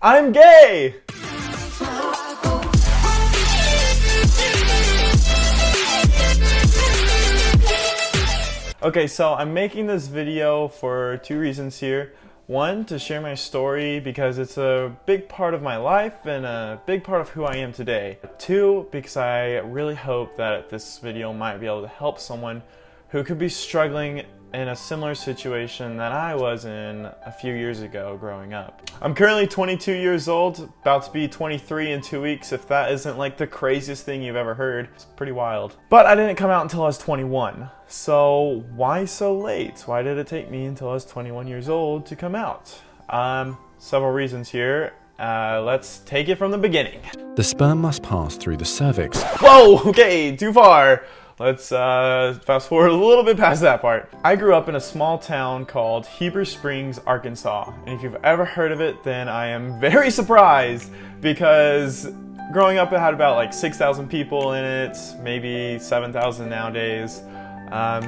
I'm gay! Okay, so I'm making this video for two reasons here. One, to share my story because it's a big part of my life and a big part of who I am today. Two, because I really hope that this video might be able to help someone who could be struggling in a similar situation that I was in a few years ago growing up. I'm currently 22 years old, about to be 23 in 2 weeks. If that isn't like the craziest thing you've ever heard, it's pretty wild. But I didn't come out until I was 21. So why so late? Why did it take me until I was 21 years old to come out? Several reasons here. Let's take it from the beginning. The sperm must pass through the cervix. Whoa, okay, too far. Let's fast forward a little bit past that part. I grew up in a small town called Heber Springs, Arkansas. And if you've ever heard of it, then I am very surprised because growing up it had about like 6,000 people in it, maybe 7,000 nowadays.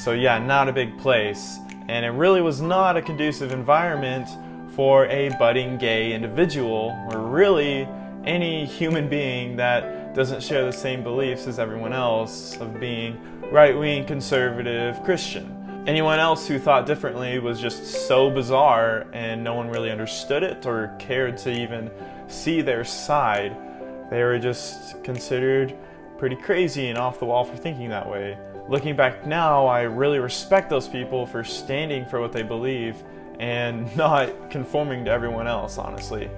So yeah, not a big place. And it really was not a conducive environment for a budding gay individual, or really any human being that doesn't share the same beliefs as everyone else of being right-wing, conservative, Christian. Anyone else who thought differently was just so bizarre and no one really understood it or cared to even see their side. They were just considered pretty crazy and off the wall for thinking that way. Looking back now, I really respect those people for standing for what they believe and not conforming to everyone else, honestly.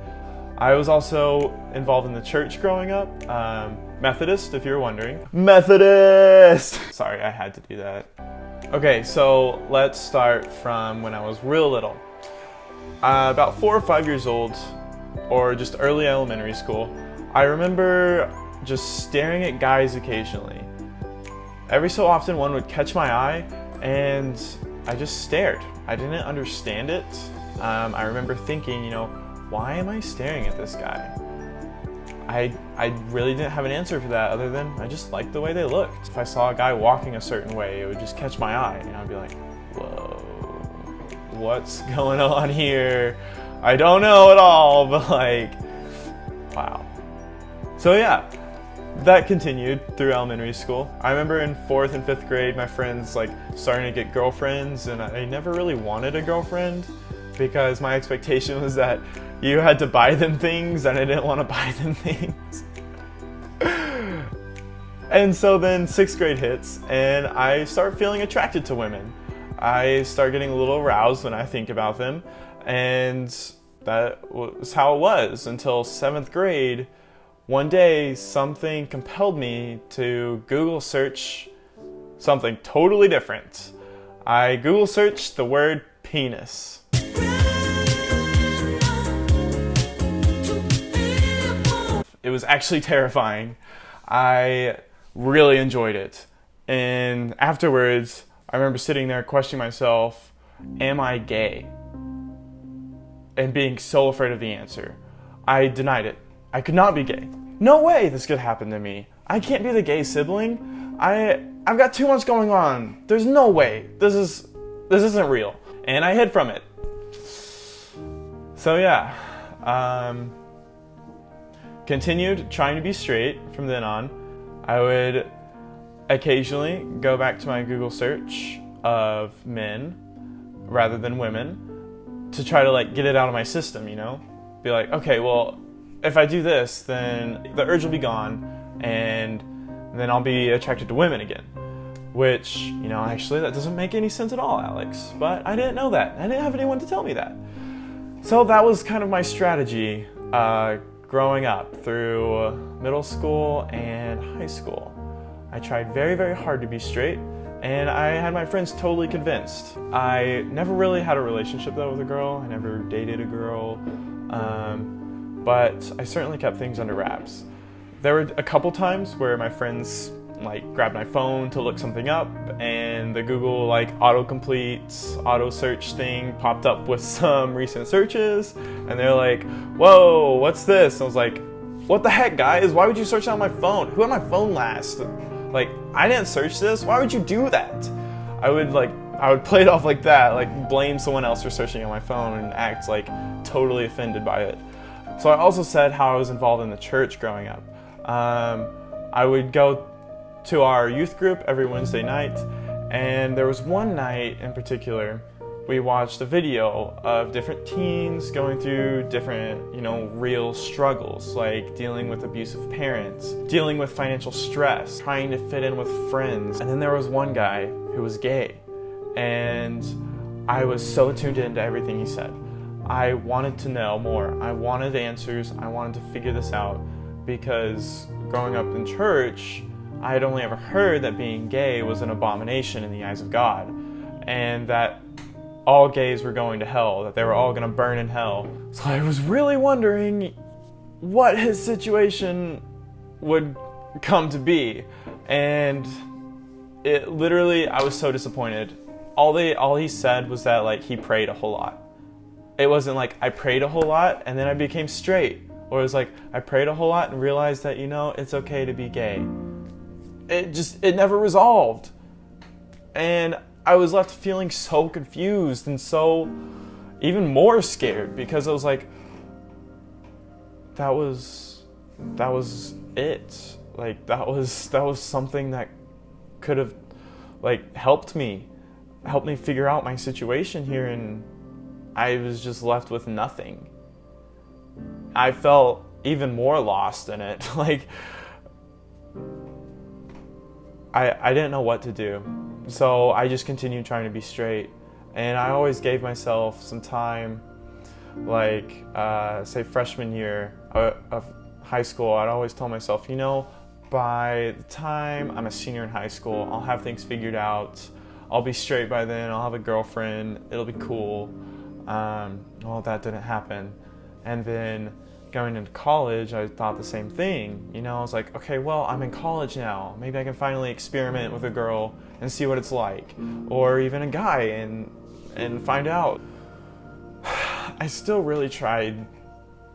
I was also involved in the church growing up. Methodist, if you're wondering. Methodist! Sorry, I had to do that. Okay, so let's start from when I was real little. About 4 or 5 years old, or just early elementary school, I remember just staring at guys occasionally. Every so often one would catch my eye and I just stared. I didn't understand it. I remember thinking, why am I staring at this guy? I really didn't have an answer for that other than I just liked the way they looked. If I saw a guy walking a certain way, it would just catch my eye and I'd be like, whoa, what's going on here? I don't know at all, but like, wow. So yeah, that continued through elementary school. I remember in 4th and 5th grade, my friends like starting to get girlfriends, and I never really wanted a girlfriend because my expectation was that you had to buy them things and I didn't want to buy them things. And so then 6th grade hits and I start feeling attracted to women. I start getting a little aroused when I think about them, and that was how it was until 7th grade. One day something compelled me to Google search something totally different. I Google searched the word penis. It was actually terrifying. I really enjoyed it. And afterwards, I remember sitting there questioning myself, am I gay? And being so afraid of the answer. I denied it. I could not be gay. No way this could happen to me. I can't be the gay sibling. I've got too much going on. There's no way. This isn't real. And I hid from it. So yeah. Continued trying to be straight from then on. I would occasionally go back to my Google search of men rather than women to try to like get it out of my system, Be like, okay, well, if I do this, then the urge will be gone and then I'll be attracted to women again. Which, actually that doesn't make any sense at all, Alex. But I didn't know that. I didn't have anyone to tell me that. So that was kind of my strategy growing up through middle school and high school. I tried very, very hard to be straight, and I had my friends totally convinced. I never really had a relationship though with a girl. I never dated a girl, but I certainly kept things under wraps. There were a couple times where my friends grabbed my phone to look something up, and the Google autocomplete, auto search thing popped up with some recent searches, and they're like, whoa, what's this? And I was like, what the heck, guys? Why would you search on my phone? Who had my phone last? I didn't search this. Why would you do that? I would play it off like that, blame someone else for searching on my phone and act totally offended by it. So I also said how I was involved in the church growing up. I would go to our youth group every Wednesday night, and there was one night in particular we watched a video of different teens going through different, real struggles, like dealing with abusive parents, dealing with financial stress, trying to fit in with friends. And then there was one guy who was gay, and I was so tuned into everything he said. I wanted to know more. I wanted answers. I wanted to figure this out, because growing up in church, I had only ever heard that being gay was an abomination in the eyes of God, and that all gays were going to hell, that they were all going to burn in hell. So I was really wondering what his situation would come to be. And it literally, I was so disappointed. All he said was that, like, he prayed a whole lot. It wasn't like, I prayed a whole lot and then I became straight. Or it was like, I prayed a whole lot and realized that, it's okay to be gay. It never resolved. And I was left feeling so confused and so even more scared, because I was like, that was it. Like, that was something that could have, like, helped me figure out my situation here, and I was just left with nothing. I felt even more lost in it. Like, I didn't know what to do. So I just continued trying to be straight. And I always gave myself some time, like, say freshman year of high school. I'd always tell myself, by the time I'm a senior in high school, I'll have things figured out. I'll be straight by then. I'll have a girlfriend. It'll be cool. Well, that didn't happen. And then going into college, I thought the same thing. I was like, okay, well, I'm in college now. Maybe I can finally experiment with a girl and see what it's like. Or even a guy and find out. I still really tried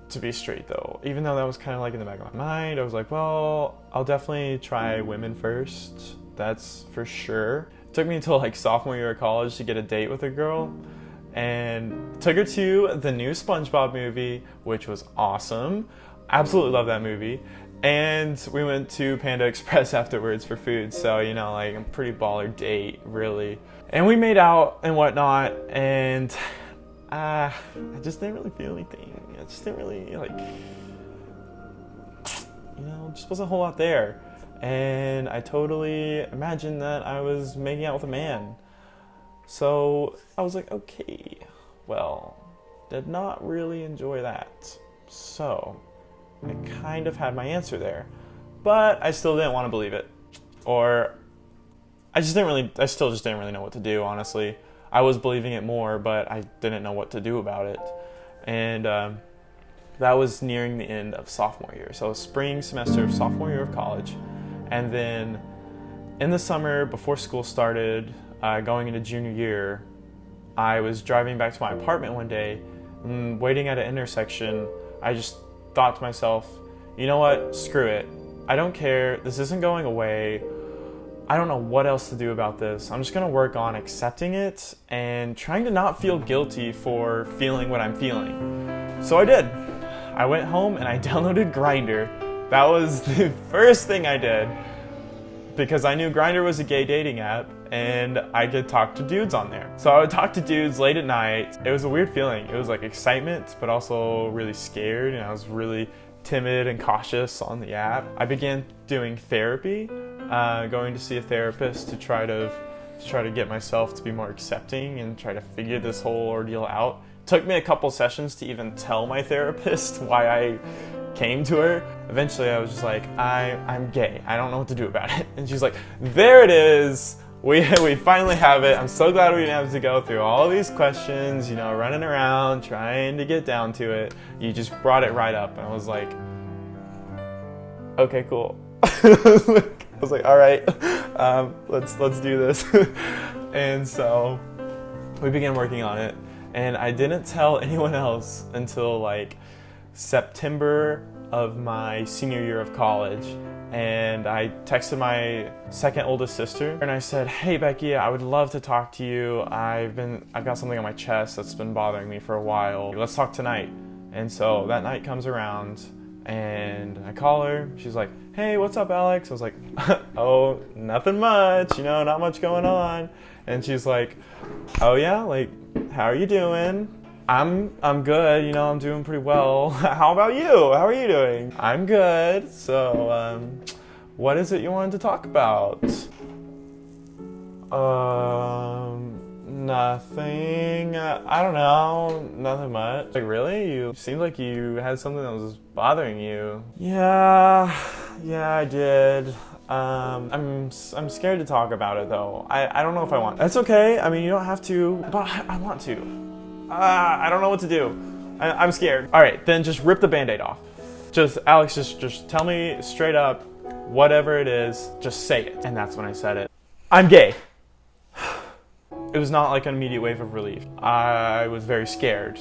to be straight, though. Even though that was kind of like in the back of my mind, I was like, well, I'll definitely try women first. That's for sure. It took me until like sophomore year of college to get a date with a girl. And took her to the new SpongeBob movie, which was awesome. Absolutely love that movie. And we went to Panda Express afterwards for food. So, like a pretty baller date, really. And we made out and whatnot. And I just didn't really feel anything. I just didn't really, just wasn't a whole lot there. And I totally imagined that I was making out with a man. So I was like, okay, well, did not really enjoy that. So I kind of had my answer there, but I still didn't want to believe it. Or I still just didn't really know what to do, honestly. I was believing it more, but I didn't know what to do about it. And that was nearing the end of sophomore year. So spring semester of sophomore year of college. And then in the summer, before school started, going into junior year, I was driving back to my apartment one day, and waiting at an intersection, I just thought to myself, you know what, screw it. I don't care, this isn't going away. I don't know what else to do about this. I'm just gonna work on accepting it and trying to not feel guilty for feeling what I'm feeling. So I did. I went home and I downloaded Grindr. That was the first thing I did, because I knew Grindr was a gay dating app and I could talk to dudes on there. So I would talk to dudes late at night. It was a weird feeling. It was like excitement, but also really scared, and I was really timid and cautious on the app. I began doing therapy, going to see a therapist to try to get myself to be more accepting and try to figure this whole ordeal out. It took me a couple sessions to even tell my therapist why I came to her. Eventually I was just like, I'm gay. I don't know what to do about it. And she's like, there it is. We finally have it. I'm so glad we didn't have to go through all these questions, running around, trying to get down to it. You just brought it right up. And I was like, okay, cool. I was like, all right, let's do this. And so we began working on it. And I didn't tell anyone else until like September of my senior year of college. And I texted my second oldest sister and I said, hey Becky, I would love to talk to you. I've got something on my chest that's been bothering me for a while. Let's talk tonight. And so that night comes around and I call her. She's like, hey, what's up, Alex? I was like, oh, nothing much, not much going on. And she's like, oh yeah, like, how are you doing? I'm good, I'm doing pretty well. How about you? How are you doing? I'm good. So, what is it you wanted to talk about? Nothing. I don't know. Nothing much. Like, really? You seemed like you had something that was bothering you. Yeah, I did. I'm scared to talk about it though. I don't know if I want. That's okay. I mean, you don't have to, but I want to. I don't know what to do. I'm scared. All right, then just rip the Band-Aid off. Alex, just tell me straight up, whatever it is, just say it. And that's when I said it. I'm gay. It was not like an immediate wave of relief. I was very scared.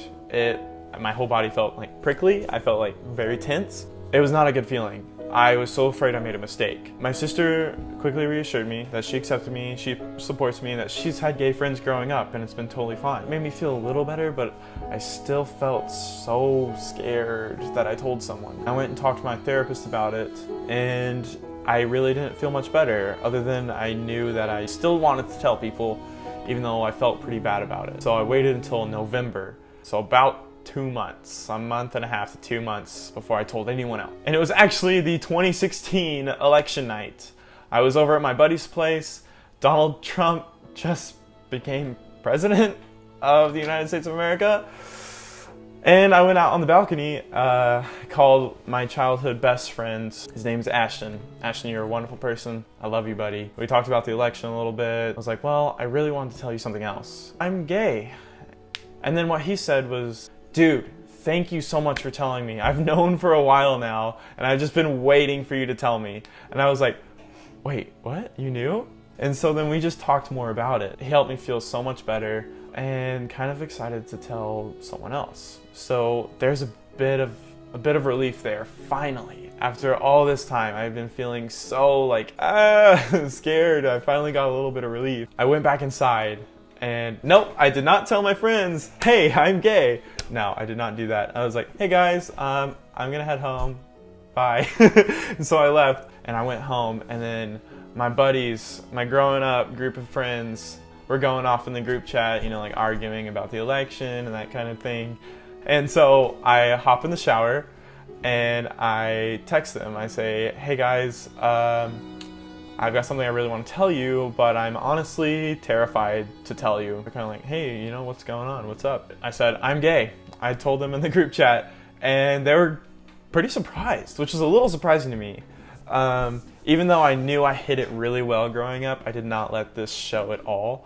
My whole body felt like prickly. I felt like very tense. It was not a good feeling. I was so afraid I made a mistake. My sister quickly reassured me that she accepted me, she supports me, and that she's had gay friends growing up and it's been totally fine. It made me feel a little better, but I still felt so scared that I told someone. I went and talked to my therapist about it, and I really didn't feel much better, other than I knew that I still wanted to tell people, even though I felt pretty bad about it. So I waited until November, so about 2 months, a month and a half to 2 months before I told anyone else. And it was actually the 2016 election night. I was over at my buddy's place. Donald Trump just became president of the United States of America. And I went out on the balcony, called my childhood best friend. His name's Ashton. Ashton, you're a wonderful person. I love you, buddy. We talked about the election a little bit. I was like, well, I really wanted to tell you something else. I'm gay. And then what he said was, dude, thank you so much for telling me. I've known for a while now, and I've just been waiting for you to tell me. And I was like, wait, what? You knew? And so then we just talked more about it. He helped me feel so much better and kind of excited to tell someone else. So there's a bit of relief there, finally. After all this time, I've been feeling so like, scared. I finally got a little bit of relief. I went back inside and nope, I did not tell my friends, hey, I'm gay. No, I did not do that. I was like, hey guys, I'm gonna head home. Bye. And so I left and I went home, and then my buddies, my growing up group of friends, were going off in the group chat, like arguing about the election and that kind of thing. And so I hop in the shower and I text them. I say, hey guys, I've got something I really want to tell you, but I'm honestly terrified to tell you. They're kind of like, hey, what's going on? What's up? I said, I'm gay. I told them in the group chat, and they were pretty surprised, which was a little surprising to me. Even though I knew I hid it really well growing up, I did not let this show at all.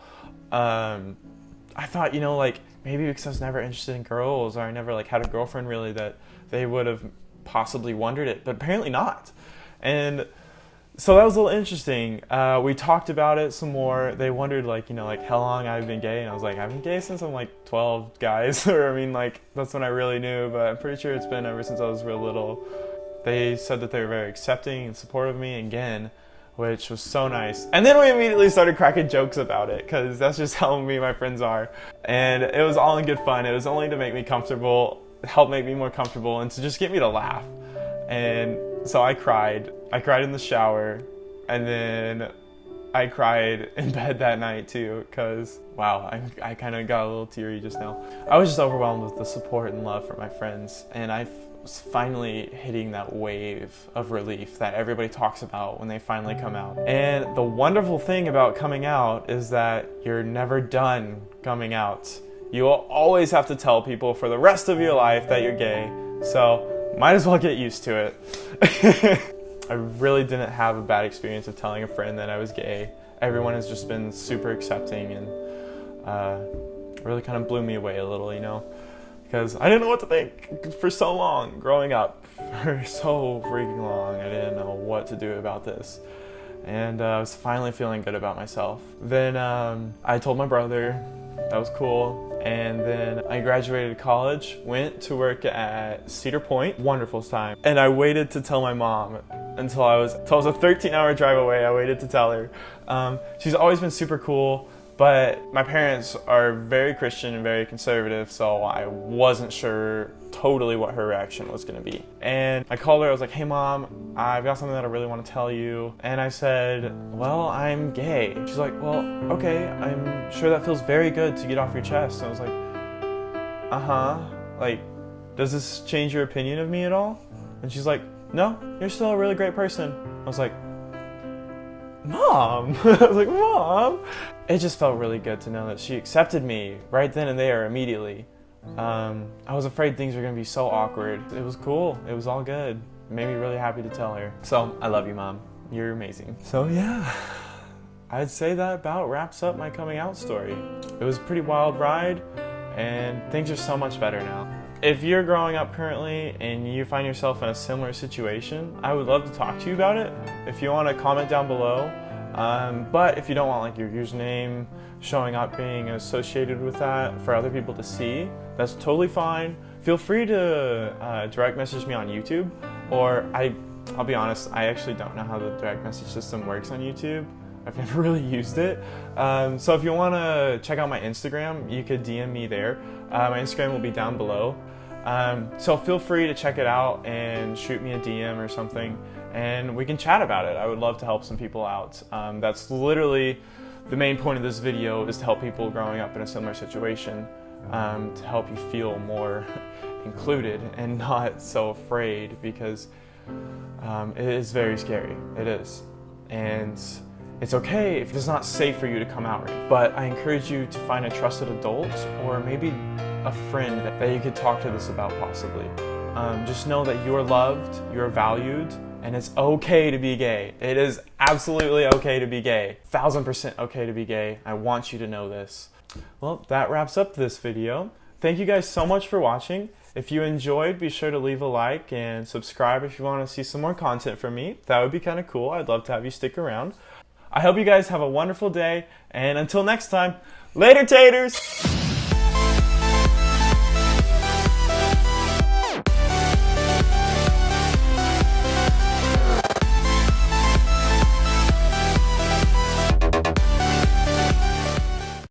I thought, maybe because I was never interested in girls, or I never had a girlfriend really, that they would have possibly wondered it, but apparently not. And so that was a little interesting. We talked about it some more. They wondered how long I've been gay, and I was like, I've been gay since I'm 12, guys. Or that's when I really knew, but I'm pretty sure it's been ever since I was real little. They said that they were very accepting and supportive of me again, which was so nice. And then we immediately started cracking jokes about it, because that's just how me and my friends are. And it was all in good fun. It was only to make me comfortable, help make me more comfortable, and to just get me to laugh. And so I cried. I cried in the shower, and then I cried in bed that night too, because wow, I kind of got a little teary just now. I was just overwhelmed with the support and love from my friends, and I was finally hitting that wave of relief that everybody talks about when they finally come out. And the wonderful thing about coming out is that you're never done coming out. You will always have to tell people for the rest of your life that you're gay, so might as well get used to it. I really didn't have a bad experience of telling a friend that I was gay. Everyone has just been super accepting, and really kind of blew me away a little, because I didn't know what to think for so long growing up. For so freaking long, I didn't know what to do about this. And I was finally feeling good about myself. Then I told my brother. That was cool. And then I graduated college, went to work at Cedar Point. Wonderful time. And I waited to tell my mom until it was a 13-hour drive away. I waited to tell her. She's always been super cool, But my parents are very Christian and very conservative, so I wasn't sure totally what her reaction was going to be. And I called her, I was like, hey mom, I've got something that I really want to tell you. And I said, well, I'm gay. She's like, well, okay, I'm sure that feels very good to get off your chest. And I was like, uh-huh, like, does this change your opinion of me at all? And she's like, no, you're still a really great person. I was like, Mom! I was like, Mom! It just felt really good to know that she accepted me right then and there immediately. I was afraid things were going to be so awkward. It was cool. It was all good. It made me really happy to tell her. So, I love you, Mom. You're amazing. So yeah, I'd say that about wraps up my coming out story. It was a pretty wild ride, and things are so much better now. If you're growing up currently and you find yourself in a similar situation, I would love to talk to you about it. If you want to comment down below, but if you don't want like your username showing up being associated with that for other people to see, that's totally fine. Feel free to direct message me on YouTube, or I'll be honest, I actually don't know how the direct message system works on YouTube. I've never really used it. So if you want to check out my Instagram, you could DM me there. My Instagram will be down below. So feel free to check it out and shoot me a DM or something, and we can chat about it. I would love to help some people out. That's literally the main point of this video, is to help people growing up in a similar situation, to help you feel more included and not so afraid, because it is very scary. It is. And it's okay if it's not safe for you to come out, but I encourage you to find a trusted adult, or maybe a friend that you could talk to this about possibly. Just know that you're loved, you're valued, and it's okay to be gay. It is absolutely okay to be gay. 1000% okay to be gay. I want you to know this. Well, that wraps up this video. Thank you guys so much for watching. If you enjoyed, be sure to leave a like and subscribe if you want to see some more content from me. That would be kind of cool. I'd love to have you stick around. I hope you guys have a wonderful day, and until next time, later taters!